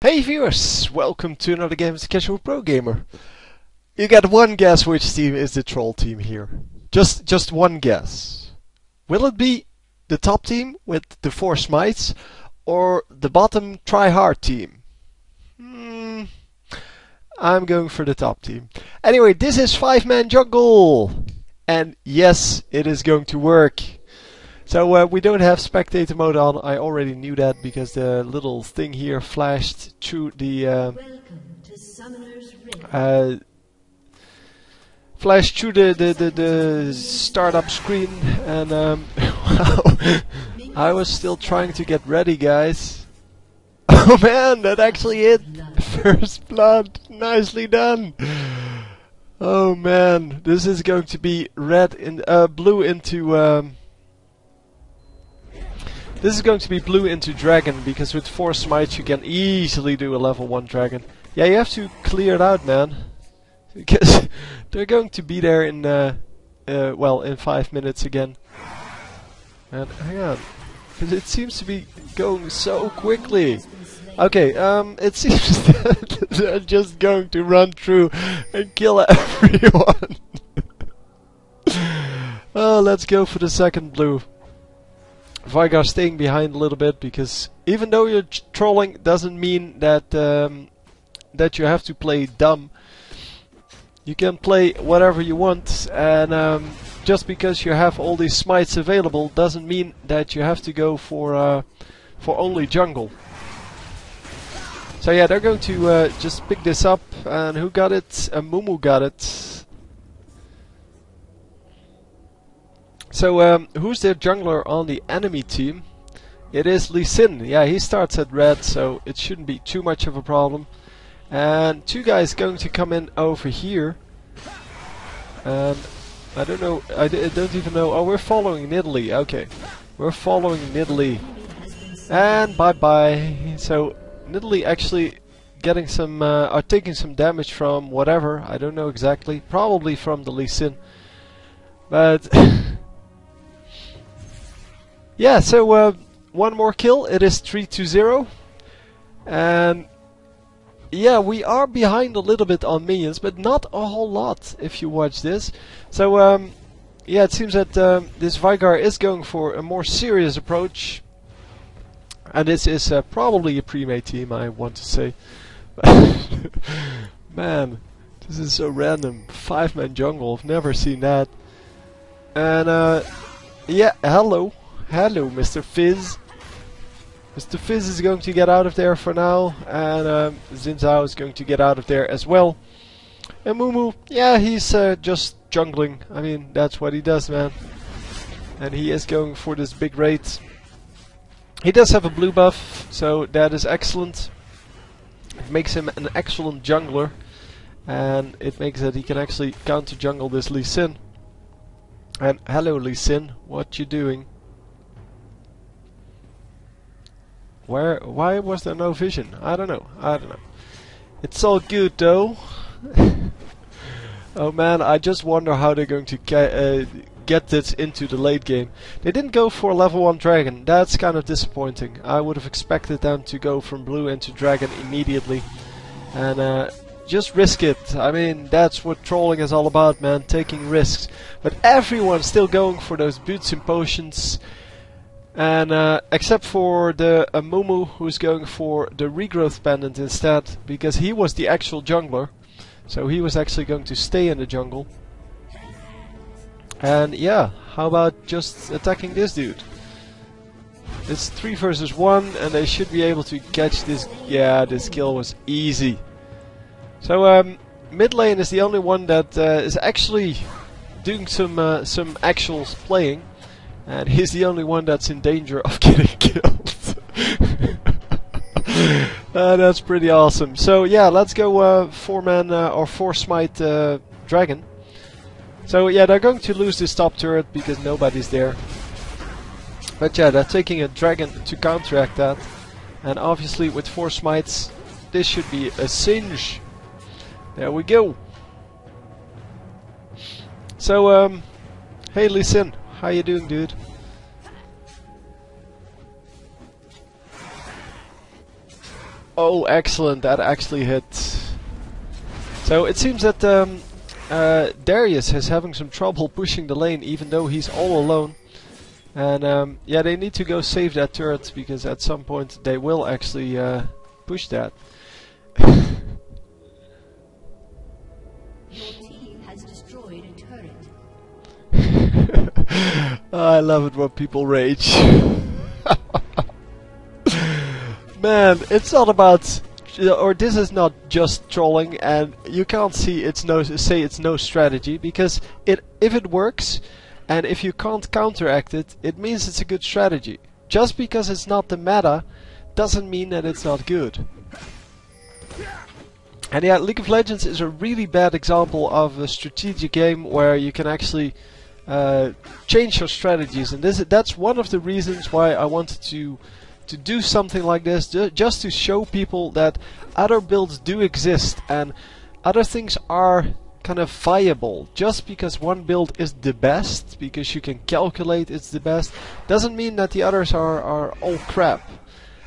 Hey viewers, welcome to another game as a Casual Pro Gamer. You got one guess which team is the troll team here. Just one guess. Will it be the top team with the 4 smites or the bottom try hard team? I'm going for the top team. Anyway, this is 5-man jungle! And yes, it is going to work. So we don't have spectator mode on. I already knew that because the little thing here flashed through the the startup screen, and wow, I was still trying to get ready, guys. Oh man, that actually hit! First blood, nicely done. Oh man, this is going to be red in blue into. This is going to be blue into dragon, because with 4 smites you can easily do a level 1 dragon. Yeah, you have to clear it out, man. Because they're going to be there in, well, in 5 minutes again. And hang on, because it seems to be going so quickly. Okay, it seems that they're just going to run through and kill everyone. Oh, let's go for the second blue. Vigar staying behind a little bit, because even though you're trolling doesn't mean that that you have to play dumb. You can play whatever you want, and just because you have all these smites available doesn't mean that you have to go for only jungle. So yeah, they're going to just pick this up, and who got it? Mumu got it. So who's their jungler on the enemy team? It is Lee Sin. Yeah, he starts at red, so it shouldn't be too much of a problem. And 2 guys going to come in over here. And I don't know, I don't even know. Oh, we're following Nidalee. Okay, we're following Nidalee. And bye bye. So Nidalee actually getting some, or taking some damage from whatever. I don't know exactly. Probably from the Lee Sin. But yeah, so one more kill, it is 3-0, and yeah, we are behind a little bit on minions, but not a whole lot if you watch this. So yeah, it seems that this Vigar is going for a more serious approach, and this is probably a pre-made team, I want to say. Man, this is so random. 5-man jungle, I've never seen that. And yeah, hello, Mr. Fizz. Mr. Fizz is going to get out of there for now, and Xin Zhao is going to get out of there as well. And Mumu, yeah, he's just jungling. I mean, that's what he does, man. And he is going for this big raid. He does have a blue buff, so that is excellent. It makes him an excellent jungler, and it makes that he can actually counter jungle this Lee Sin. And hello Lee Sin, what you doing? Why was there no vision? I don't know. It's all good though. Oh man, I just wonder how they're going to get this into the late game. They didn't go for a level 1 dragon. That's kind of disappointing. I would have expected them to go from blue into dragon immediately. And just risk it. I mean, that's what trolling is all about, man. Taking risks. But everyone's still going for those boots and potions. And except for the Mumu, who's going for the regrowth pendant instead, because he was the actual jungler. So he was actually going to stay in the jungle. And yeah, how about just attacking this dude? It's 3 versus 1, and they should be able to catch this. Yeah, this kill was easy. So mid lane is the only one that is actually doing some actual playing, and he's the only one that's in danger of getting killed. That's pretty awesome. So yeah, let's go 4-man or 4 smite dragon. So yeah, they're going to lose this top turret because nobody's there. But yeah, they're taking a dragon to counteract that, and obviously with 4 smites, this should be a singe. There we go. So, hey Lee Sin, how you doing, dude? Oh, excellent! That actually hit. So it seems that Darius is having some trouble pushing the lane, even though he's all alone. And yeah, they need to go save that turret, because at some point they will actually push that. Your team has destroyed a turret. I love it when people rage. Man, it's not about, or this is not just trolling, and you can't say it's no strategy, because if it works, and if you can't counteract it, it means it's a good strategy. Just because it's not the meta, doesn't mean that it's not good. And yeah, League of Legends is a really bad example of a strategic game where you can actually change your strategies, and that's one of the reasons why I wanted to do something like this, just to show people that other builds do exist and other things are kind of viable. Just because one build is the best, because you can calculate it's the best, doesn't mean that the others are all crap.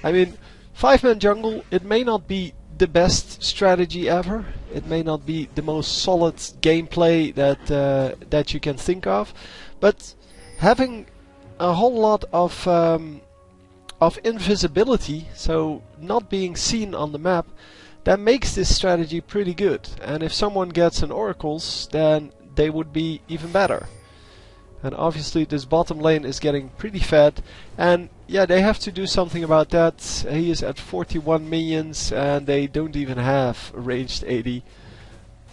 I mean, 5-man jungle, it may not be the best strategy ever, it may not be the most solid gameplay that you can think of, but having a whole lot of invisibility, so not being seen on the map, that makes this strategy pretty good. And if someone gets an oracles, then they would be even better. And obviously this bottom lane is getting pretty fat, and yeah, they have to do something about that. He is at 41 minions and they don't even have a ranged AD,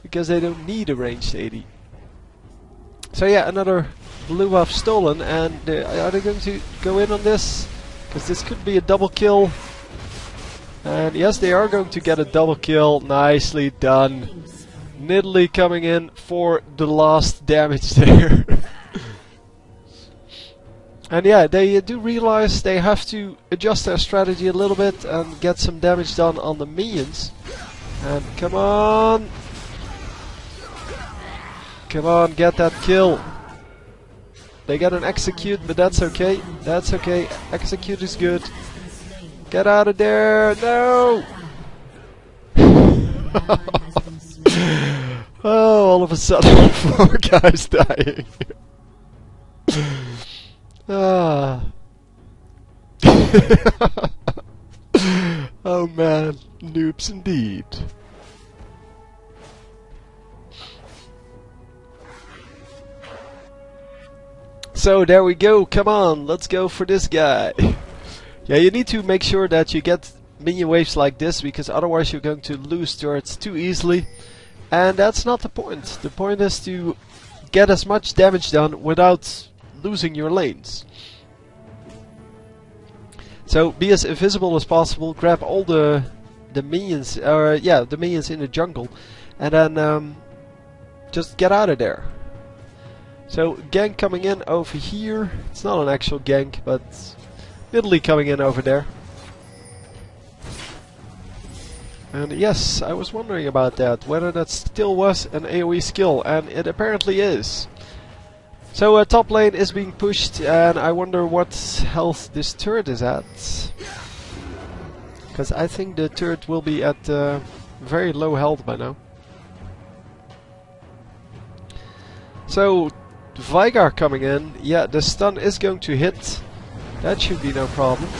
because they don't need a ranged AD. So yeah, another blue buff stolen, and are they going to go in on this? Because this could be a double kill. And yes, they are going to get a double kill. Nicely done. Nidalee coming in for the last damage there. And yeah, they do realize they have to adjust their strategy a little bit and get some damage done on the minions. And come on! Come on, get that kill. They got an execute, but that's okay. That's okay. Execute is good. Get out of there! No! Oh, all of a sudden, 4 guys dying. Ah. Oh man, noobs indeed. So there we go, come on, let's go for this guy. Yeah, you need to make sure that you get minion waves like this, because otherwise you're going to lose turrets too easily. And that's not the point. The point is to get as much damage done without losing your lanes. So be as invisible as possible, grab all the minions, the minions in the jungle, and then just get out of there. So gank coming in over here. It's not an actual gank, but Nidalee coming in over there. And yes, I was wondering about that, whether that still was an AoE skill, and it apparently is. So top lane is being pushed, and I wonder what health this turret is at. Because I think the turret will be at very low health by now. So Veigar coming in, yeah, the stun is going to hit. That should be no problem.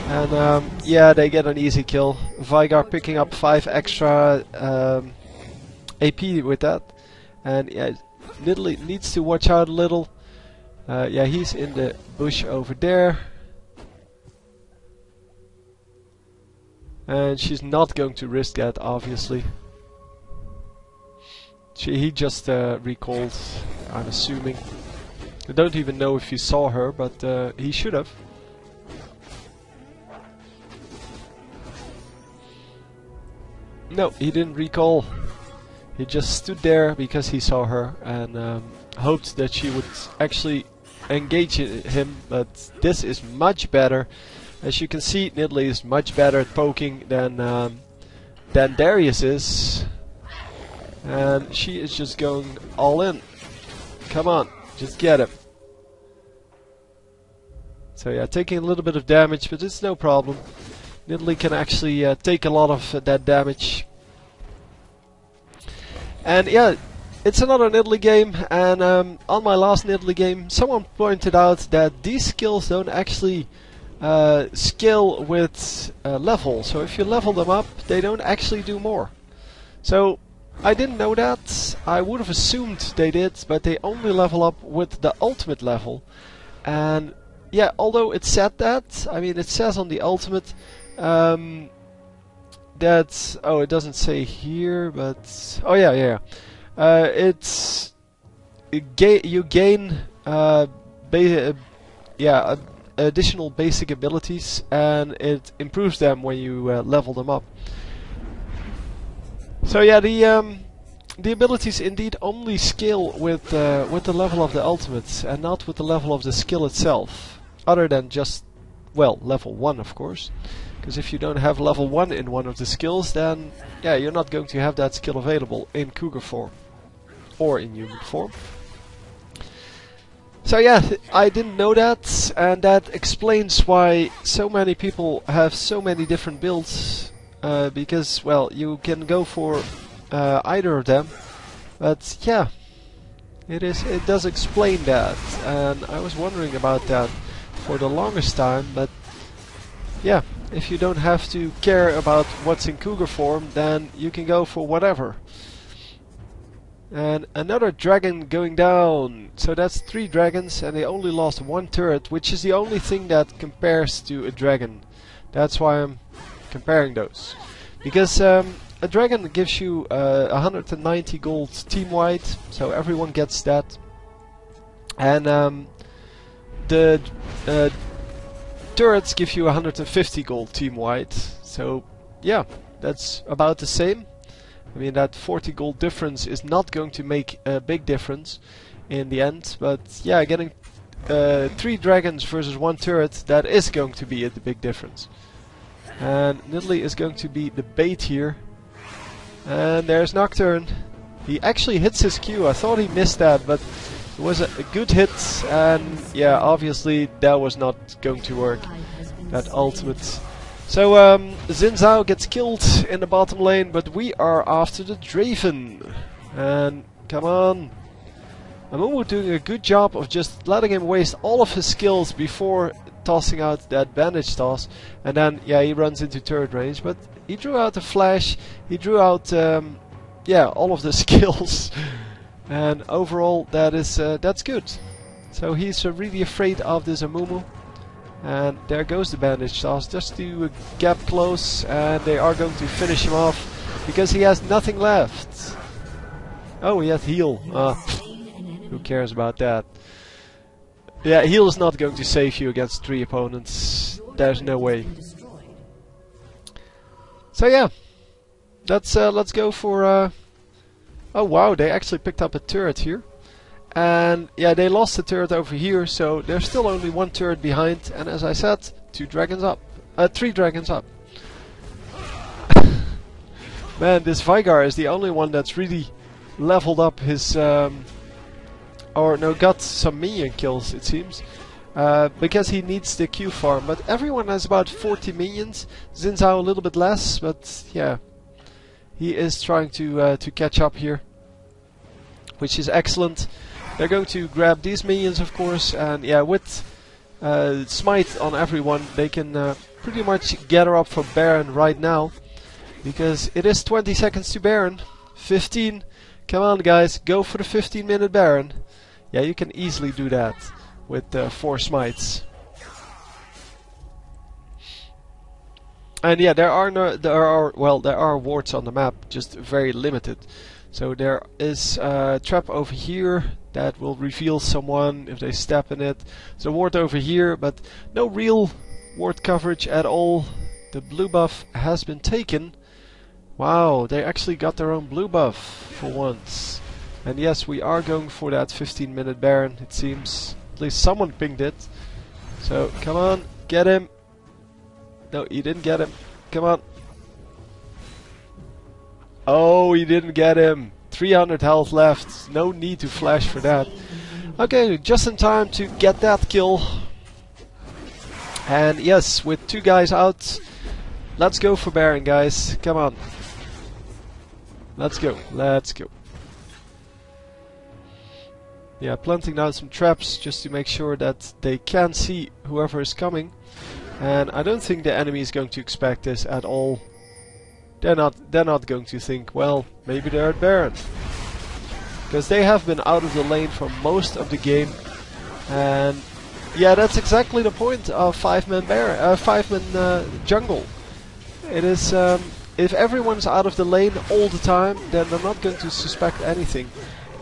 And yeah, they get an easy kill. Veigar picking up 5 extra AP with that. And yeah, Nidalee needs to watch out a little. Yeah, he's in the bush over there. And she's not going to risk that, obviously. He just recalled, I'm assuming. I don't even know if he saw her, but he should have. No, he didn't recall. He just stood there because he saw her and hoped that she would actually engage him, but this is much better. As you can see, Nidalee is much better at poking than Darius is. And she is just going all in. Come on, just get him. So yeah, taking a little bit of damage, but it's no problem. Nidalee can actually take a lot of that damage. And yeah, it's another Nidalee game, and on my last Nidalee game someone pointed out that these skills don't actually scale with level. So if you level them up, they don't actually do more. So I didn't know that. I would have assumed they did, but they only level up with the ultimate level. And yeah, although it said that, I mean it says on the ultimate that, oh, it doesn't say here, but oh yeah. You gain additional basic abilities, and it improves them when you level them up. So yeah, the abilities indeed only scale with the level of the ultimate, and not with the level of the skill itself. Other than just, well, level 1 of course. Because if you don't have level 1 in one of the skills, then yeah, you're not going to have that skill available in cougar form or in human form. So yeah, I didn't know that, and that explains why so many people have so many different builds. Because, well, you can go for either of them, but yeah, it does explain that, and I was wondering about that for the longest time. But yeah, if you don't have to care about what's in cougar form, then you can go for whatever. And another dragon going down. So that's 3 dragons, and they only lost 1 turret, which is the only thing that compares to a dragon. That's why I'm comparing those. Because a dragon gives you 190 gold team-wide, so everyone gets that. And the turrets give you 150 gold team-wide. So yeah, that's about the same. I mean, that 40 gold difference is not going to make a big difference in the end, but yeah, getting 3 dragons versus 1 turret, that is going to be the big difference. And Nidalee is going to be the bait here. And there's Nocturne. He actually hits his Q. I thought he missed that, but it was a good hit, and yeah, obviously that was not going to work, that ultimate. So Xin Zhao gets killed in the bottom lane, but we are after the Draven. And come on. Amumu doing a good job of just letting him waste all of his skills before tossing out that bandage toss. And then, yeah, he runs into turret range, but he drew out the flash, he drew out, yeah, all of the skills. And overall, that's good. So he's really afraid of this Amumu. And there goes the bandage toss, just to gap close, and they are going to finish him off because he has nothing left. Oh, he has heal. Who cares about that? Yeah, heal is not going to save you against 3 opponents. There's no way. So yeah, let's go for. Oh wow, they actually picked up a turret here. And yeah, they lost the turret over here, so there's still only 1 turret behind, and as I said, 2 dragons up. 3 dragons up. Man, this Vigar is the only one that's really leveled up his or no, got some minion kills, it seems. Because he needs the Q farm, but everyone has about 40 minions. Xin Zhao a little bit less, but yeah, he is trying to catch up here, which is excellent. They're going to grab these minions, of course, and yeah, with smite on everyone, they can pretty much gather up for Baron right now, because it is 20 seconds to Baron. 15. Come on, guys, go for the 15-minute Baron. Yeah, you can easily do that with 4 smites. And yeah, there are wards on the map, just very limited. So there is a trap over here that will reveal someone if they step in it. There's a ward over here, but no real ward coverage at all. The blue buff has been taken. Wow, they actually got their own blue buff for once. And yes, we are going for that 15-minute Baron, it seems. At least someone pinged it. So, come on, get him. No, you didn't get him. Come on. Oh, you didn't get him. 300 health left. No need to flash for that. Okay, just in time to get that kill. And yes, with 2 guys out, let's go for Baron, guys. Come on. Let's go. Let's go. Yeah, planting down some traps just to make sure that they can see whoever is coming. And I don't think the enemy is going to expect this at all. They're not going to think, well, maybe they're at Baron. Because they have been out of the lane for most of the game. And yeah, that's exactly the point of 5-man Baron, 5-man jungle. It is, if everyone's out of the lane all the time, then they're not going to suspect anything.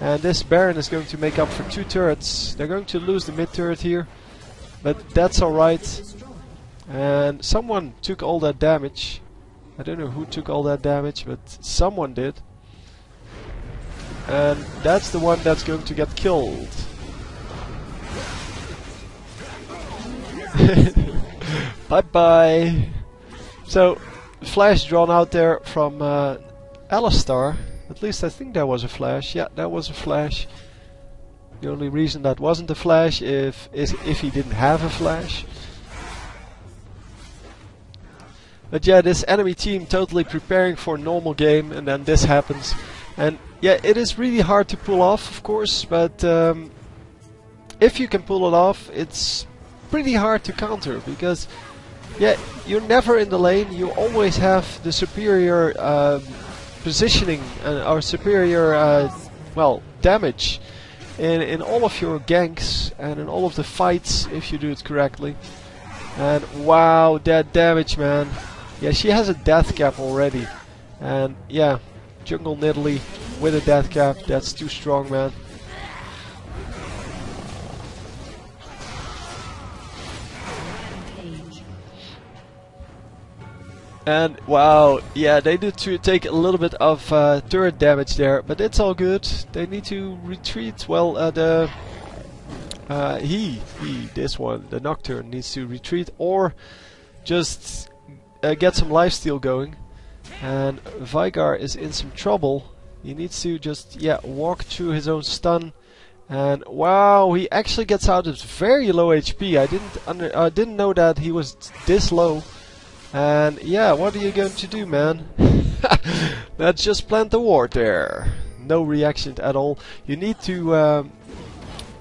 And this Baron is going to make up for 2 turrets. They're going to lose the mid turret here, but that's alright. And someone took all that damage. I don't know who took all that damage, but someone did. And that's the one that's going to get killed. Bye bye. So, flash drawn out there from Alistar. At least I think that was a flash. Yeah, that was a flash. The only reason that wasn't a flash is if he didn't have a flash. But yeah, this enemy team totally preparing for a normal game, and then this happens. And yeah, it is really hard to pull off, of course, but if you can pull it off, it's pretty hard to counter, because yeah, you're never in the lane, you always have the superior positioning or superior well, damage in all of your ganks and in all of the fights if you do it correctly. And wow, that damage, man. Yeah, she has a death cap already. And yeah, jungle Nidalee with a death cap, that's too strong, man. And wow, yeah, they need to take a little bit of turret damage there, but it's all good. They need to retreat. Well, this one, the Nocturne, needs to retreat or just get some lifesteal going. And Vigar is in some trouble. He needs to just, yeah, walk through his own stun. And wow, he actually gets out at very low HP. I didn't know that he was this low. And yeah, what are you going to do, man? Let's just plant the ward there. No reaction at all. You need to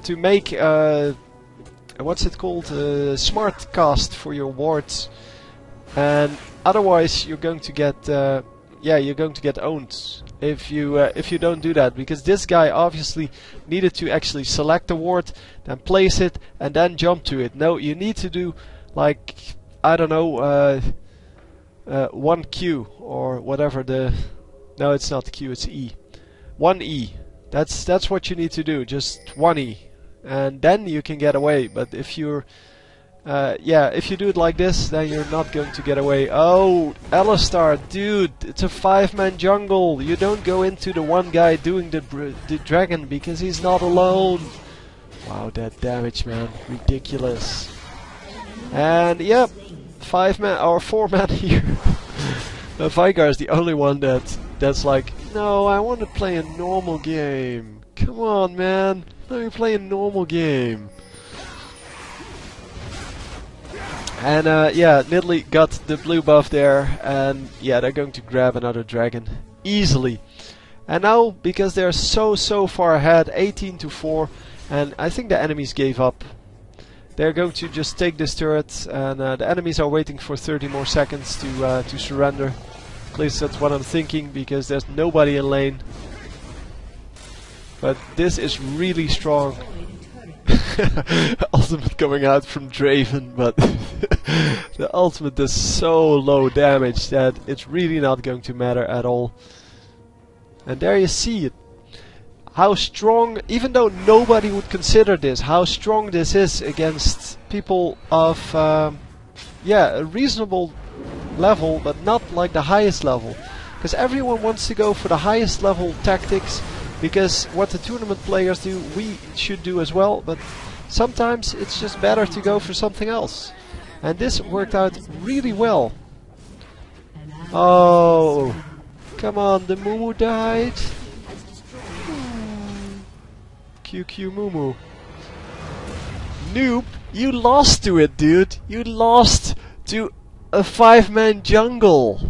make what's it called? Smart cast for your wards, and otherwise you're going to get you're going to get owned if you don't do that. Because this guy obviously needed to actually select the ward, then place it, and then jump to it. No, you need to do like, I don't know, 1Q or whatever the... No, it's not Q, it's E. 1E. That's what you need to do, just 1E. And then you can get away. But if you're... if you do it like this, then you're not going to get away. Oh, Alistar, dude, it's a 5-man jungle. You don't go into the one guy doing the dragon because he's not alone. Wow, that damage, man. Ridiculous. And yep, 5-man or 4-man here. Vigar is the only one that's like, no, I want to play a normal game. Come on, man, let me play a normal game. And yeah, Nidalee got the blue buff there, and yeah, they're going to grab another dragon easily. And now, because they're so far ahead, 18-4, and I think the enemies gave up. They're going to just take this turret, and the enemies are waiting for 30 more seconds to surrender. At least that's what I'm thinking, because there's nobody in lane. But this is really strong. Ultimate coming out from Draven, but the ultimate does so low damage that it's really not going to matter at all. And there you see it. How strong, even though nobody would consider this, how strong this is against people of a reasonable level, but not like the highest level. Because everyone wants to go for the highest level tactics, because what the tournament players do, we should do as well, but sometimes it's just better to go for something else. And this worked out really well. Oh, come on, the Mumu died. QQ Mumu. Noob, you lost to it, dude. You lost to a 5-man jungle.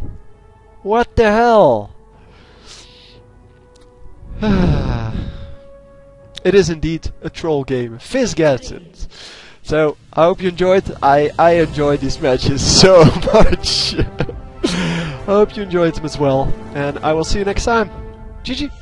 What the hell? It is indeed a troll game. Fizz gets it. So, I hope you enjoyed. I enjoyed these matches so much. I hope you enjoyed them as well. And I will see you next time. GG.